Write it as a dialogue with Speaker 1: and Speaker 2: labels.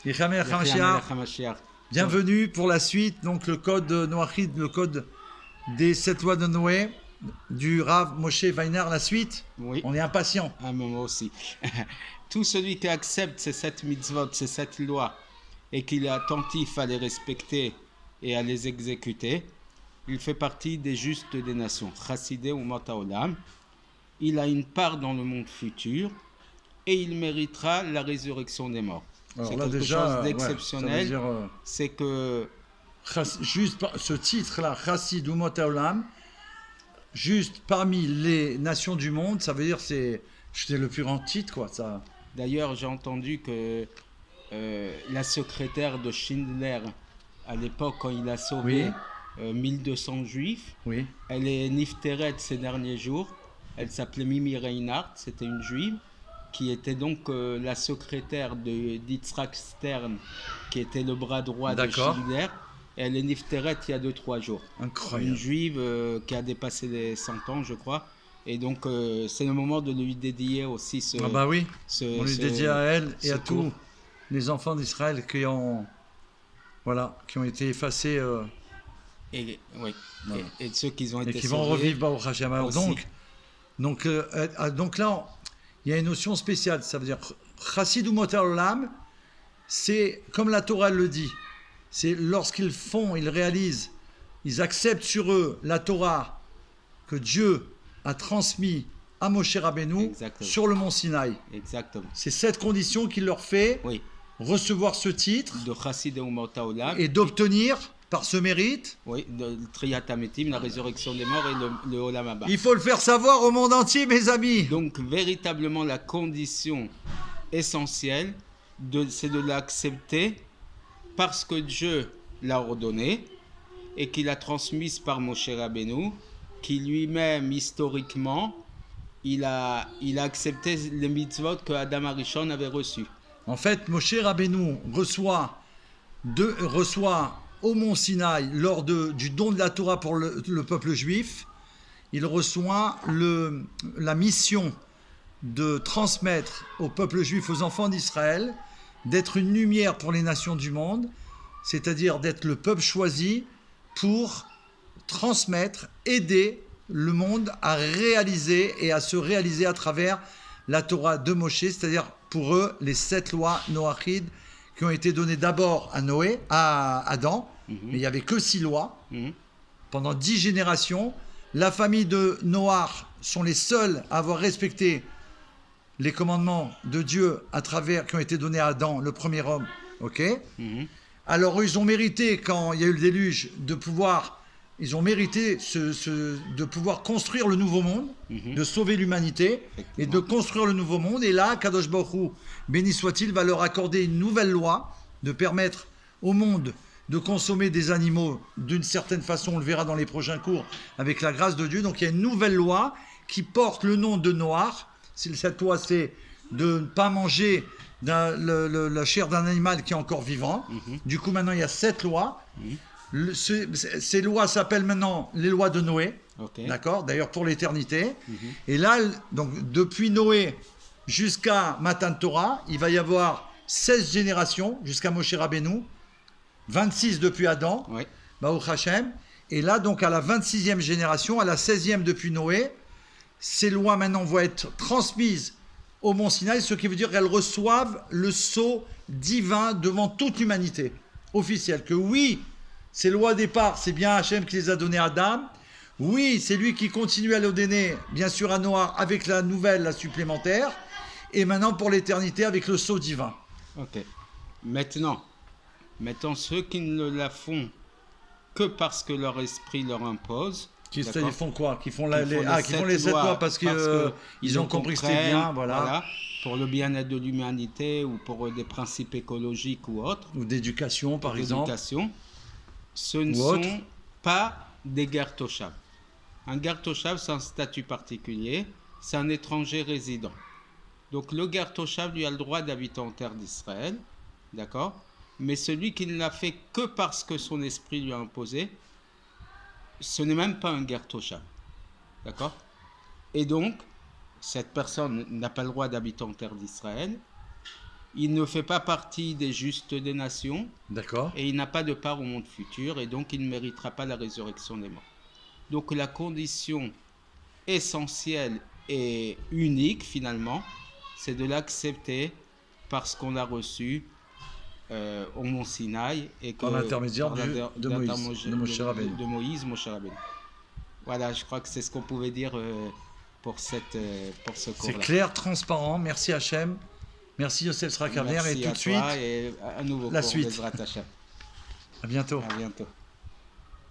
Speaker 1: Yechia Melech HaMashiach. Bienvenue pour la suite, donc le code Noachide, le code des 7 lois de Noé, du Rav Moshe Weiner, la suite.
Speaker 2: Oui.
Speaker 1: On est impatient.
Speaker 2: Ah, moi aussi. Tout celui qui accepte ces 7 mitzvot, ces 7 lois, et qu'il est attentif à les respecter et à les exécuter, il fait partie des justes des nations. Chassidé ou Mataolam. Il a une part dans le monde futur et il méritera la résurrection des morts.
Speaker 1: Alors
Speaker 2: c'est
Speaker 1: là,
Speaker 2: quelque
Speaker 1: déjà,
Speaker 2: chose d'exceptionnel.
Speaker 1: Ouais,
Speaker 2: c'est que
Speaker 1: juste ce titre-là, Chassid ou Olam, juste parmi les nations du monde, ça veut dire c'est le plus grand titre, quoi. Ça.
Speaker 2: D'ailleurs, j'ai entendu que la secrétaire de Schindler, à l'époque, quand il a sauvé 1200 juifs, elle est nifteret ces derniers jours. Elle s'appelait Mimi Reinhardt, c'était une juive, qui était donc la secrétaire d'Yitzhak Stern, qui était le bras droit de Schindler. Et elle est nifteret il y a 2-3 jours.
Speaker 1: Incroyable.
Speaker 2: Une juive qui a dépassé les 100 ans, je crois. Et donc, c'est le moment de lui dédier aussi ce...
Speaker 1: Ah bah oui, on lui dédie à elle et à tous les enfants d'Israël qui ont été effacés.
Speaker 2: Et ceux qui ont été
Speaker 1: et qui vont revivre Baruch Hashem. Donc là, il y a une notion spéciale. Ça veut dire Chassid ou Olam, c'est comme la Torah le dit. C'est lorsqu'ils réalisent, ils acceptent sur eux la Torah que Dieu a transmis à Moshe Rabbeinu sur le mont Sinaï.
Speaker 2: Exactement.
Speaker 1: C'est cette condition qui leur fait recevoir ce titre
Speaker 2: de Chassid Olam
Speaker 1: et d'obtenir par ce mérite
Speaker 2: de Triyat Hametim, la résurrection des morts et le Olam Haba.
Speaker 1: Il faut le faire savoir au monde entier, mes amis.
Speaker 2: Donc véritablement la condition essentielle c'est de l'accepter parce que Dieu l'a ordonné et qu'il a transmise par Moshe Rabbeinu, qui lui-même historiquement il a accepté les mitzvot que Adam Arishon avait reçus.
Speaker 1: En fait, Moshe Rabbeinu reçoit au mont Sinaï, lors du don de la Torah pour le peuple juif, il reçoit la mission de transmettre au peuple juif, aux enfants d'Israël, d'être une lumière pour les nations du monde, c'est-à-dire d'être le peuple choisi pour transmettre, aider le monde à réaliser et à se réaliser à travers la Torah de Moshe, c'est-à-dire pour eux les 7 lois noachides qui ont été données d'abord à Adam, mais il n'y avait que 6 lois. Pendant 10 générations, la famille de Noach sont les seuls à avoir respecté les commandements de Dieu qui ont été donnés à Adam, le premier homme. Alors ils ont mérité, quand il y a eu le déluge, de pouvoir construire le nouveau monde, de sauver l'humanité et de construire le nouveau monde. Et là, Kadosh Baruch Hu, béni soit-il, va leur accorder une nouvelle loi de permettre au monde de consommer des animaux d'une certaine façon. On le verra dans les prochains cours avec la grâce de Dieu. Donc il y a une nouvelle loi qui porte le nom de Noach. Cette loi, c'est de ne pas manger la chair d'un animal qui est encore vivant. Du coup, maintenant, il y a 7 lois. Ces lois s'appellent maintenant les lois de Noé, d'accord, d'ailleurs pour l'éternité. Et là, donc depuis Noé jusqu'à Matan Torah, il va y avoir 16 générations jusqu'à Moshe Rabbeinu, 26 depuis Adam, Baruch Hashem. Et là, donc à la 26e génération, à la 16e depuis Noé, ces lois maintenant vont être transmises au mont Sinaï, ce qui veut dire qu'elles reçoivent le sceau divin devant toute l'humanité, officiel, que oui, ces lois départ, c'est bien Hachem qui les a données à Adam. Oui, c'est lui qui continue à le donner, bien sûr, à Noah, avec la nouvelle, la supplémentaire. Et maintenant, pour l'éternité, avec le sceau divin.
Speaker 2: Ok. Maintenant, ceux qui ne la font que parce que leur esprit leur impose.
Speaker 1: Ils font quoi? Qui font les 7 lois parce qu'ils ont compris que c'était bien, voilà.
Speaker 2: Pour le bien-être de l'humanité ou pour des principes écologiques ou autres.
Speaker 1: Ou d'éducation, par exemple.
Speaker 2: Ce ne sont pas des ger toshav. Un ger toshav, c'est un statut particulier, c'est un étranger résident. Donc le ger toshav, lui, a le droit d'habiter en terre d'Israël, d'accord? Mais celui qui ne l'a fait que parce que son esprit lui a imposé, ce n'est même pas un ger toshav, d'accord? Et donc, cette personne n'a pas le droit d'habiter en terre d'Israël, il ne fait pas partie des justes des nations.
Speaker 1: D'accord.
Speaker 2: Et il n'a pas de part au monde futur, et donc il ne méritera pas la résurrection des morts. Donc la condition essentielle et unique, finalement, c'est de l'accepter parce qu'on l'a reçu au mont Sinaï et que,
Speaker 1: par l'intermédiaire de Moshe Rabbeinu.
Speaker 2: De Moïse, Moshe Rabbeinu. Voilà, je crois que c'est ce qu'on pouvait dire pour ce cours-là.
Speaker 1: C'est clair, transparent. Merci Hachem. Merci Yosef Srakaver. Et tout de suite,
Speaker 2: et à nouveau
Speaker 1: la suite.
Speaker 2: Bezrat Hashem.
Speaker 1: À bientôt.
Speaker 2: À bientôt.